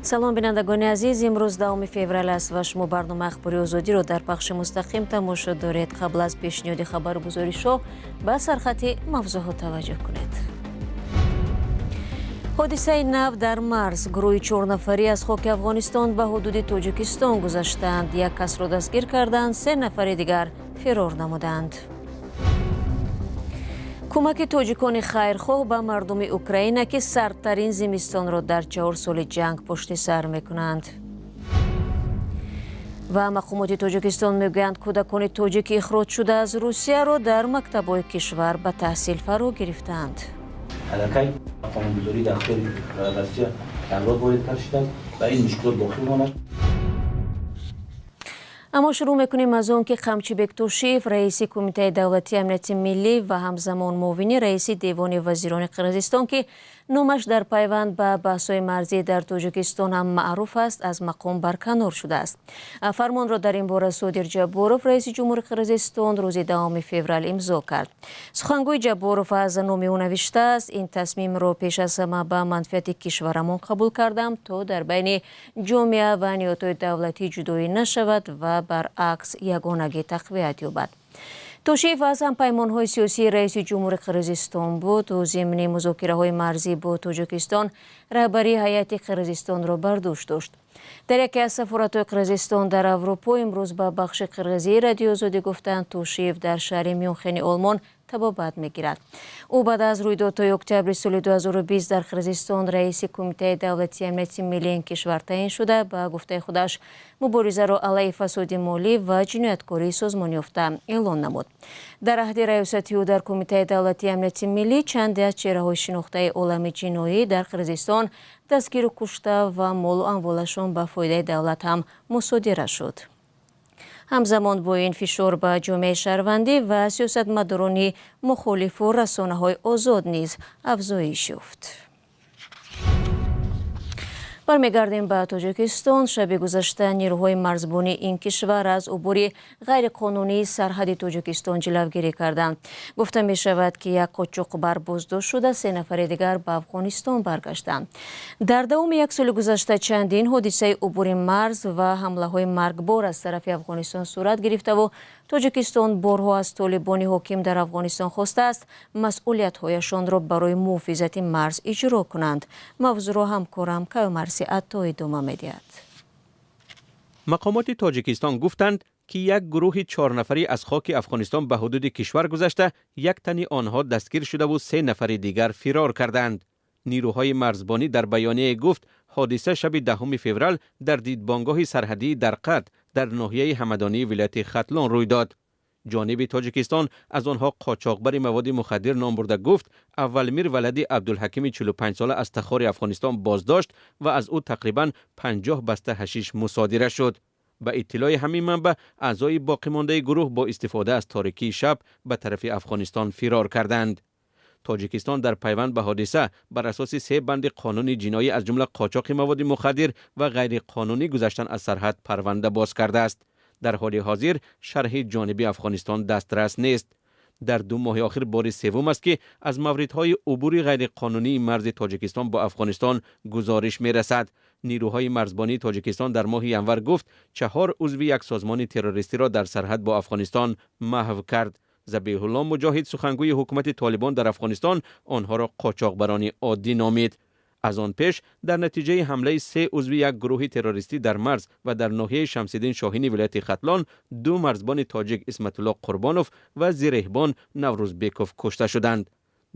салом бинандагони азиз, имрӯз 10 феврал аст ва шумо барнома ахбори озодиро дар пахши мустақим тамошо доред. Қабл аз пешниҳоди хабаргузоришҳо ба сархати мавзӯъҳо таваҷҷӯҳ кунед. ҳодисаи нав дар Марс. гурӯҳи 4 нафарӣ аз хоки Афғонистон ба ҳудуди Тоҷикистон гузаштанд. Як касро дастгир карданд, 3 нафари дигар фирор намуданд. кӯмаки тоҷикони хайрхоҳ ба мардуми Украина ки сардтарин зимистонро дар 4 соли ҷанг пушти сар мекунанд. ва мақомоти Тоҷикистон мегӯянд кӯдакони тоҷики ихроҷшуда аз Русияро дар мактабҳои кишвар ба таҳсил фаро гирифтанд. аллакай қонунбузорӣ дар ихтиёри Россия авлод ворид карда шуданд ва ин мушкилот боқӣ монад. аммо шурӯъ мекунем аз он ки Қамчибек Тӯшиев, раиси Кумитаи давлатии амнияти миллӣ ва ҳамзамон муовини раиси Девони вазирони Қирғизистон ки номаш дар пайванд ба баҳсҳои марзӣ дар Тоҷикистон ҳам маъруф аст, аз мақом барканор шудааст. Фармонро дар ин бора Содир Ҷабборов, раиси Ҷумҳури Қирғизистон, рӯзи 10 феврал имзо кард. Сухангӯи Ҷабборов аз номи ӯ навиштааст: ин тасмимро пеш аз ҳама ба манфиати кишварамон қабул кардам, то дар байни ҷомеа ва ниҳодҳои давлатӣ ҷудоӣ нашавад ва баръакс ягонагӣ тақвият ёбад. Тӯшиев аз ҳампаймонҳои сиёсии раиси Ҷумҳури Қирғизистон буд. ӯ зимни музокираҳои марзӣ бо Тоҷикистон раҳбарии ҳайати Қирғизистонро бар дӯш дошт. дар яке аз сафоратҳои Қирғизистон дар Аврупо имрӯз ба бахши Қирғизии Радиои Озодӣ гуфтанд, Тӯшиев дар шаҳри Мюнхени Олмон табобат мегирад. ӯ баъд аз рӯйдодҳои октябри соли 2020 дар Қирғизистон раиси Кумитаи давлатии амнияти миллии ин кишвар таъин шуда, ба гуфтаи худаш муборизаро алайҳи фасоди молӣ ва ҷинояткории созмонёфта эълон намуд. дар аҳди раёсати ӯ дар Кумитаи давлатии амнияти миллӣ чанде аз чеҳраҳои шинохтаи олами ҷиноӣ дар Қирғизистон дастгиру кушта ва молу амволашон ба фоидаи давлат ҳам мусодира шуд. ҳамзамон бо ин фишор ба ҷомеаи шаҳрвандӣ ва сиёсатмадорони мухолифу расонаҳои озод низ афзоиш ёфт. бармегардем ба Тоҷикистон. шаби гузашта нирӯҳои марзбонии ин кишвар аз убури ғайриқонунии сарҳади Тоҷикистон ҷилавгирӣ карданд. гуфта мешавад, ки як қочоқбар боздошт шуда, 3 нафари дигар ба Афғонистон баргаштанд. дар давоми як соли гузашта чандин ҳодисаи убури марз ва ҳамлаҳои маргбор аз тарафи Афғонистон сурат гирифтаву Тоҷикистон борҳо аз толибони ҳоким дар Афғонистон хостааст масъулиятҳояшонро барои муҳофизати марз иҷро кунанд. мавзӯъро ҳамкорам Кайумарси Атто идома медиҳад. мақомоти Тоҷикистон гуфтанд, ки як гурӯҳи 4 нафарӣ аз хоки Афғонистон ба ҳудуди кишвар гузашта, як тани онҳо дастгир шудаву 3 нафари дигар фирор карданд. нирӯҳои марзбонӣ дар баёние гуфт, ҳодиса шаби 10 феврал дар дидбонгоҳи сарҳадии Дарқат дар ноҳияи ҳамадонии вилояти Хатлон рӯй дод. ҷониби Тоҷикистон аз онҳо қочоқбари маводи мухаддир ном бурда гуфт, аввалмир валади Абдулҳакими 45 сола аз тахори Афғонистон боздошт ва аз ӯ тақрибан 50 баста ҳашиш мусодира шуд. ба иттилои ҳамин манба, аъзои боқимондаи гурӯҳ бо истифода аз торикии шаб ба тарафи Афғонистон фирор карданд. Тоҷикистон дар пайванд ба ҳодиса бар асоси 3 банди қонуни ҷиноӣ аз ҷумла қочоқи маводи мухаддир ва ғайриқонунӣ гузаштан аз сарҳад парванда боз кардааст. дар ҳоли ҳозир шарҳи ҷониби Афғонистон дастрас нест. дар 2 моҳи охир бори севум аст ки аз мавридҳои убури ғайриқонунии марзи Тоҷикистон бо Афғонистон гузориш мерасад. нирӯҳои марзбонии Тоҷикистон дар моҳи январ гуфт, 4 узви як созмони террористиро дар сарҳад бо Афғонистон маҳв кард. забиҳулло муҷоҳид, сухангӯи ҳукумати Толибон дар Афғонистон, онҳоро қочоқбарони оддӣ номид. аз он пеш дар натиҷаи ҳамлаи 3 узви як гурӯҳи террористӣ дар Марз ва дар ноҳияи Шамсиддин Шоҳини вилояти Хатлон 2 марзбони тоҷик Исматулло Қурбонов ва Зиреҳбон Наврӯзбеков кушта шуданд.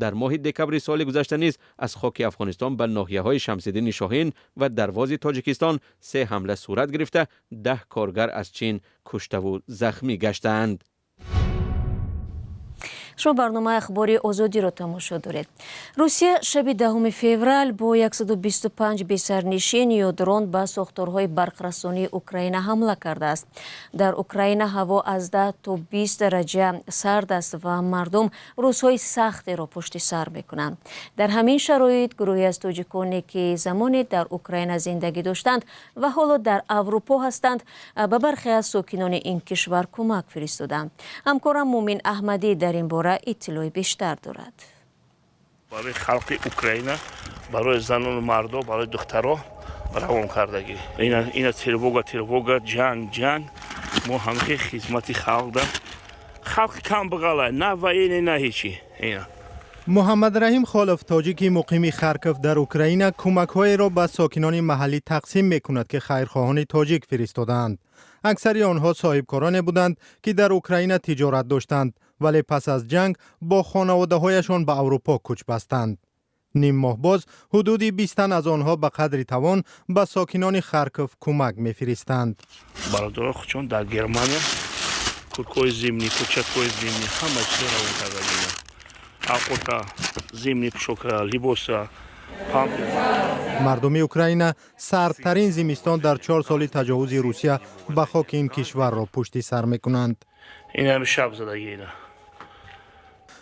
дар моҳи декабри соли гузашта низ аз хоки Афғонистон ба ноҳияҳои Шамсиддини Шоҳин ва дарвози Тоҷикистон 3 ҳамла сурат гирифта, 10 коргар аз Чин куштаву захмӣ гаштаанд. шумо барномаи ахбори озодиро тамошо доред. русия шаби 10 феврал бо 125 бесарнишин ё дрон ба сохторҳои барқрасонии Украина ҳамла кардааст. дар Украина ҳаво аз 10 то 20 дараҷа сард аст ва мардум рӯзҳои сахтеро пушти сар мекунанд. дар ҳамин шароит гурӯҳе аз тоҷиконе ки замоне дар Украина зиндагӣ доштанд ва ҳоло дар Аврупо ҳастанд, ба бархе аз сокинони ин кишвар кӯмак фиристоданд. ҳамкорам Мумин Аҳмадӣ дар ин бора иттилои бештар дорад. барои халқи Украина, барои занону мардо, барои духтаро равонкардагӣ ина тревога ҷанг мо ҳамихе хизмати халқ да халқ кам бғала на военный на ҳечи ина محمد رحیم خالف تاجیکی مقیم خارکوف در اوکراین کمک‌هایی را به ساکنان محلی تقسیم می‌کند که خیرخواهان تاجیک فرستادند. اکثر آنها صاحبکاران بودند که در اوکراین تجارت داشتند ولی پس از جنگ با خانواده‌هایشان به اروپا کوچ بستند. نیم ماه باز حدود 20 تن از آنها به قدر توان به ساکنان خارکوف کمک می‌فرستند. برادران خودشون در گرمانیا کورکوی زمینی کوچکوی زمینی همه چیز را اونجا آخوتا زمینی پشوکا لیبوسا پامپ مردم اوکراین سردترین زمستان در 4 سال تجاوز روسیه به خاک این کشور را پشت سر می‌کنند. این هم شب زدگی اینا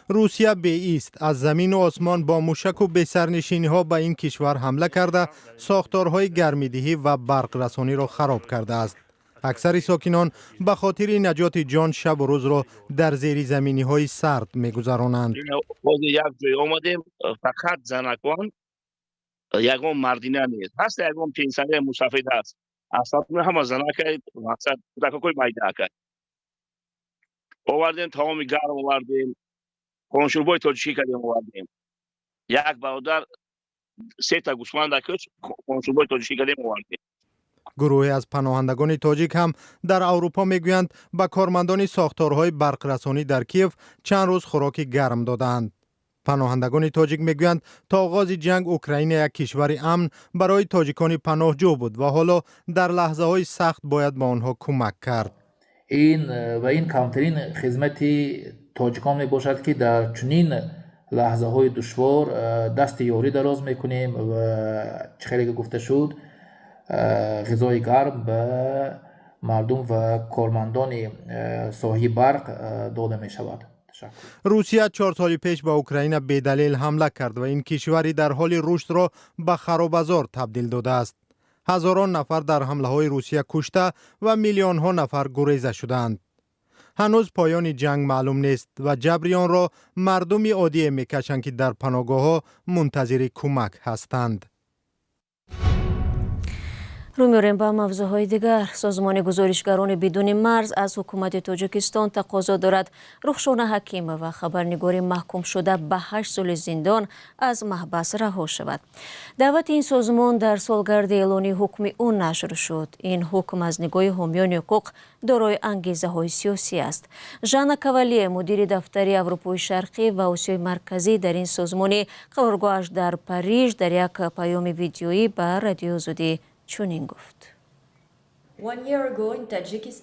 روسیه به ایست از زمین و آسمان با موشک و بسرنشینی‌ها به این کشور حمله کرده ساختارهای گرمیدهی و برق رسانی را خراب کرده است. اکثر ساکنان به خاطر نجات جان شب و روز را در زیر زمینی‌های سرد می‌گذرانند. خود یک جای آمدیم فقط زنکان یگان مردینه نیست هست یگان پینسانه مسافید هست اصلا همه زنکای مقصد دکاکوی مایده کرد آوردیم تمامی گرم آوردیم کنشوربای تاجیکی کردیم آوردیم یک برادر 3 تا گوسفند داشت کنشوربای تاجیکی کردیم آوردیم. گروهی از پناهندگان تاجیک هم در اروپا میگویند به کارمندان ساختارهای برقرسانی در کیف چند روز خوراک گرم دادند. پناهندگان تاجیک میگویند تا آغاز جنگ اوکراین یک کشور امن برای تاجیکان پناهجو بود و حالا در لحظه های سخت باید به آنها کمک کرد. این کمترین خدمتی تاجیکان می باشد که در چنین لحظه های دشوار دست یاری دراز میکنیم و خیلی که گفته شد غذای گرم به مردم و کارمندان صاحب برق داده می شود. روسیه 4 سال پیش به اوکراین به دلیل حمله کرد و این کشوری در حال رشد را به خراب‌ازار تبدیل داده است. هزاران نفر در حمله های روسیه کشته و میلیون ها نفر گریزه شدند. هنوز پایان جنگ معلوم نیست و جبریان را مردم عادی میکشند که در پناهگاه ها منتظر کمک هستند. رو می‌آوریم به موضوعهای دیگر. سازمان گزارشگران بدون مرز از حکومت تاجیکستان تقاضا دارد رخشانه حکیمه و خبرنگار محکوم شده به 8 سال زندان از محبس رها شود. دعوت این سازمان در سالگرد اعلانی حکم او نشر شد. این حکم از نگاه حامیان حقوق دارای انگیزه‌های سیاسی است. ژانا کاوالیه مدیر دفتر اروپای شرقی و آسیای مرکزی در این سازمان قرارگاهش در پاریژ در یک پیام ویدیویی به رادیو آزادی چنین گفت: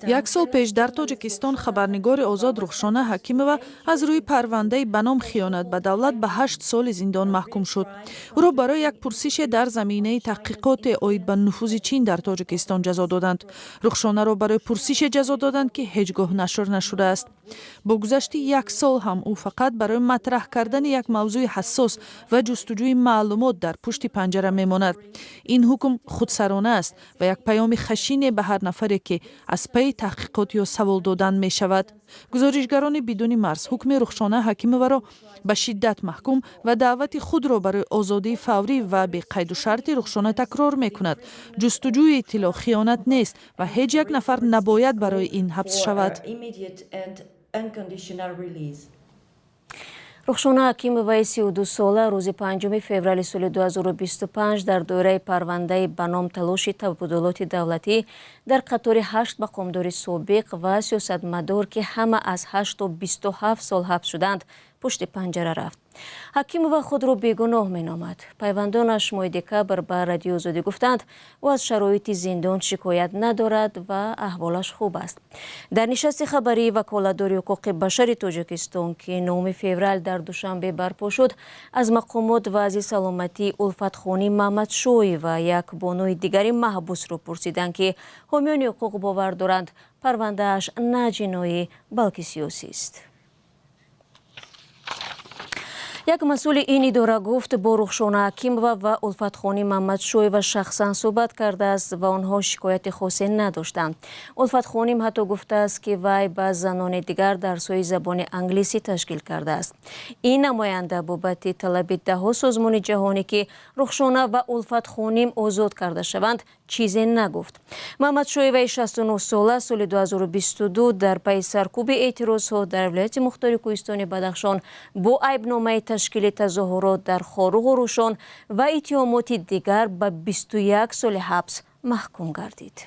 1 سال پیش در تاجیکستان خبرنگار آزاد رخشانه حکیمова از روی پرونده به نام خیانت به دولت به 8 سال زندان محکوم شد. او را برای یک پرسش در زمینه تحقیقات عاید به نفوذ چین در تاجیکستان جزا دادند. رخشانه را برای پرسش جزا دادند که هیچگاه نشر نشده است. با گذشت 1 سال هم او فقط برای مطرح کردن یک موضوع حساس و جستجوی معلومات در پشت پنجره میماند. این حکم خودسرانه است و یک پیام خشین به هر نفری که از پی تحقیقات یا سوال دادن می شود. گزارشگران بدون مرز حکم رخشانه حکیمова را به شدت محکوم و دعوت خود را برای آزادی فوری و به قید و شرط رخشانه تکرار می کند. جستجوی اطلاع خیانت نیست و هیچ یک نفر نباید برای این حبس شود. رخشانه حکیمova 32 ساله روز 5 فوریه سال 2025 در دوره پرونده به نام تلاش تبادلات دولتی در قطار 8 مقامدار سابق و سیاستمدار که همه از 8 تا 27 سال حبس شدند پشت پنجره رفت. حکیمova خود را بیگناه مینامد. پیوندانش ماه دکبر به رادیو آزادی گفتند او از شرایط زندان شکایت ندارد و احوالش خوب است. در نشست خبری وکالتدار حقوق بشر تاجیکستان که 9 فوریه در دوشنبه برپا شد از مقامات وضع سلامتی الفت خانی محمد شوی و یک بانوی دیگری محبوس را پرسیدند که حامیان حقوق باور دارند پرونده‌اش نه جنایی بلکه سیاسی است. یک مسئول این اداره گفت با رخشانه حکیمова و الفتخانی محمدشویeva شخصا صحبت کرده است و آنها شکایت خاصی نداشتند. الفتخانی حتی گفته است که وی با زنان دیگر درس‌های زبان انگلیسی تشکیل کرده است. این نماینده بابت طلب ده‌ها سازمان جهانی که رخشانه و الفتخانی آزاد کرده شوند چیزی نگفت. محمدشویeva 69 ساله سال 2022 در پی سرکوب اعتراضها در ولایت مختار کوهستان بدخشان با عیبنامه تشکیل تظاهرات در خاروق و روشان و اتهامات دیگر به 21 سال حبس محکوم گردید.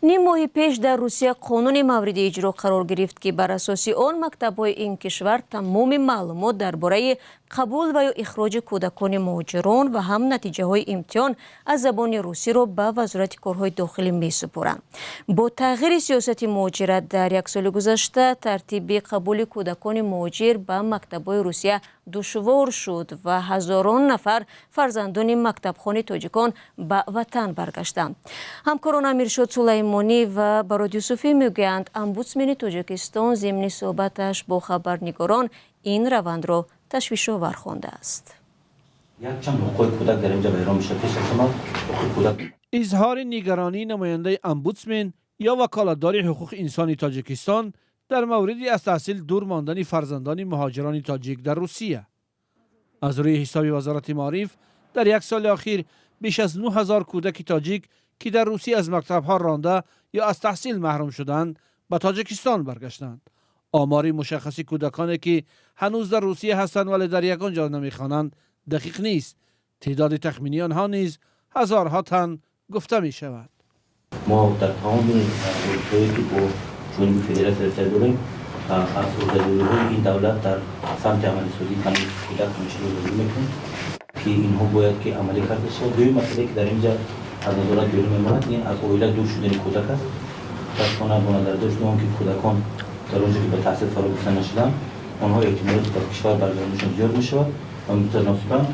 نیم ماه پیش در روسیه قانون مورد اجرا قرار گرفت که بر اساس آن مکتب‌های این کشور تمام معلومات درباره قبول و یا اخراج کودکان مهاجران و هم نتیجه های امتحان از زبان روسی را به وزارت کارهای داخلی می سپارند. با تغییر سیاست مهاجرت در یک سال گذشته ترتیب قبول کودکان مهاجر به مکتب‌های روسیه دشوار شد و هزاران نفر فرزندان مکتبخوان تاجیکان به وطن برگشتند. همکاران امیرشاد سلیمانی و براد یوسفی میگویند امبودسمن تاجیکستان ضمن صحبتش با خبرنگاران این روند را تشویش‌آور خوانده است. اظهار نگرانی نماینده امبودسمن یا وکالتدار حقوق انسانی تاجیکستان در موردی از تحصیل دور ماندن فرزندان مهاجران تاجیک در روسیه. از روی حساب وزارت معارف در یک سال اخیر بیش از 9000 کودک تاجیک که در روسیه از مکتب‌ها رانده یا از تحصیل محروم شدند به تاجیکستان برگشتند. آمار مشخصی کودکانی که هنوز در روسیه هستند ولی در یگان جا نمی‌خوانند دقیق نیست. تعداد تخمینی آنها نیز هزارها تن گفته می شود. ما در تمام روزهایی که با جنوب فدراسیون رسیده داریم از روزهای این دولت در سمت عملی سازی تمیز کودک مشروع میکنیم که اینها باید که عملی کرده شود. دوی مسئله که در اینجا از نظارت بیرون میماند این از اویله دور شدن کودک است. متاسفانه با نظر داشت که کودکان در اونجا که به تحصیل فارغ گذاشته نشدند آنها احتمالات به کشور برگشتنشان زیاد میشود و متناسباً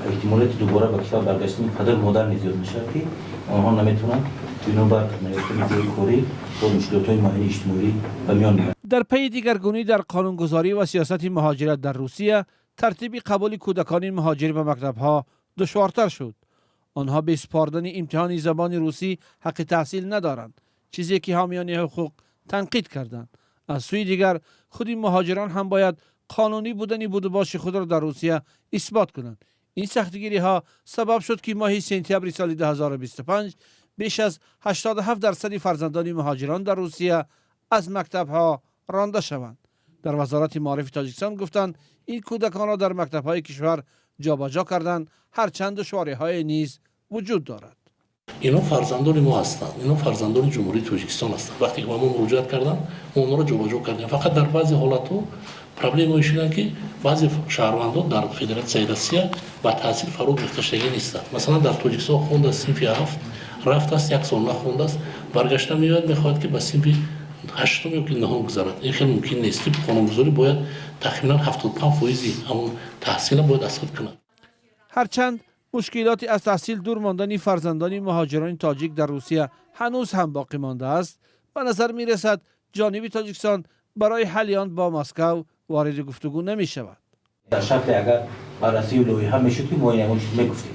احتمالات دوباره به کشور برگشتن قدر مدرن زیاد میشود که آنها نمیتونن بنابر نویسنده کوری و مشکلات‌های مالی اجتماعی به میان بیارند. در پی دیگرگونی در قانونگذاری و سیاست مهاجرت در روسیه ترتیب قبول کودکان مهاجر به مکتب‌ها دشوارتر شد. آنها به سپردن امتحان زبان روسی حق تحصیل ندارند، چیزی که حامیان حقوق تنقید کردند. از سوی دیگر خود مهاجران هم باید قانونی بودن بودجه خود را در روسیه اثبات کنند. این سختگیری ها سبب شد که ماه سپتامبر سال 2025 بیش از 87% فرزندان مهاجران در روسیه از مکتب ها رانده شوند. در وزارت معارف تاجیکستان گفتند این کودکان را در مکتب های کشور جابجا کردند، هرچند دشواری‌های نیز وجود دارد. اینا فرزندان ما هستند، اینا فرزندان جمهوری تاجیکستان هستند. وقتی که ما مراجعت کردن اونها را جابجا کردیم. فقط در بعضی حالت‌ها پرابلم ایشونه که بعضی شهروندان در فدراسیون روسیه با تحصیل فارغ گذاشتگی نیستند. مثلا در تاجیکستان خونده صنف 7 رفت است یک سال نخونده است، برگشته میخواد که به صنف 8 یا 9 بگذارد. این خیلی ممکن نیست که قانونگذاری باید تقریبا 75% همون تحصیل باید اسقاط کند. هرچند مشکلاتی از تحصیل دور ماندن فرزندان مهاجران تاجیک در روسیه هنوز هم باقی مانده است، به نظر می رسد جانب تاجیکستان برای حل آن با مسکو وارد گفتگو نمی شود. در شرط اگر بررسی لایحه میشد که ما این چیز میگفتیم.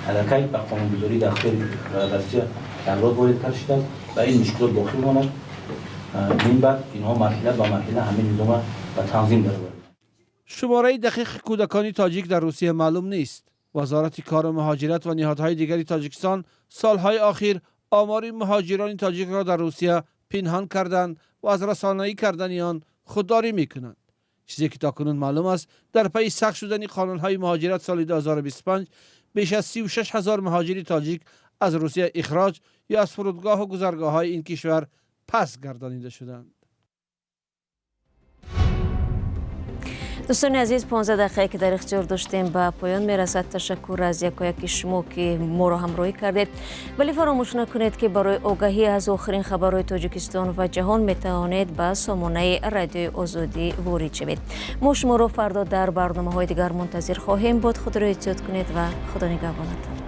الان با قانونگذاری داخلی روسیه امروز وارد کردند و این مشکلات باقی ماند. این بعد اینها مرحله به مرحله همین نظام و تنظیم داره. شماره دقیق کودکان تاجیک در روسیه معلوم نیست. وزارت کار و مهاجرت و نهادهای دیگری تاجیکستان سالهای اخیر آمار مهاجران تاجیک را در روسیه پنهان کردند و از رسانه‌ای کردن آن خودداری می‌کنند. چیزی که تاکنون معلوم است در پی سخت شدن قانون‌های مهاجرت سال 2025 بیش از 36,000 مهاجر تاجیک از روسیه اخراج یا از فرودگاه و گذرگاه‌های این کشور پس گردانیده شدند. دوستان عزیز 15 دقیقه که در اختیار داشتیم به پایان میرسد. تشکر از یکایک شما که ما را همراهی کردید، ولی فراموش نکنید که برای آگاهی از آخرین خبرهای تاجیکستان و جهان میتوانید به سامانه رادیوی آزادی وارد شوید. ما شما را فردا در برنامه‌های دیگر منتظر خواهیم بود. خود را احتیاط کنید و خدا نگهبانتان.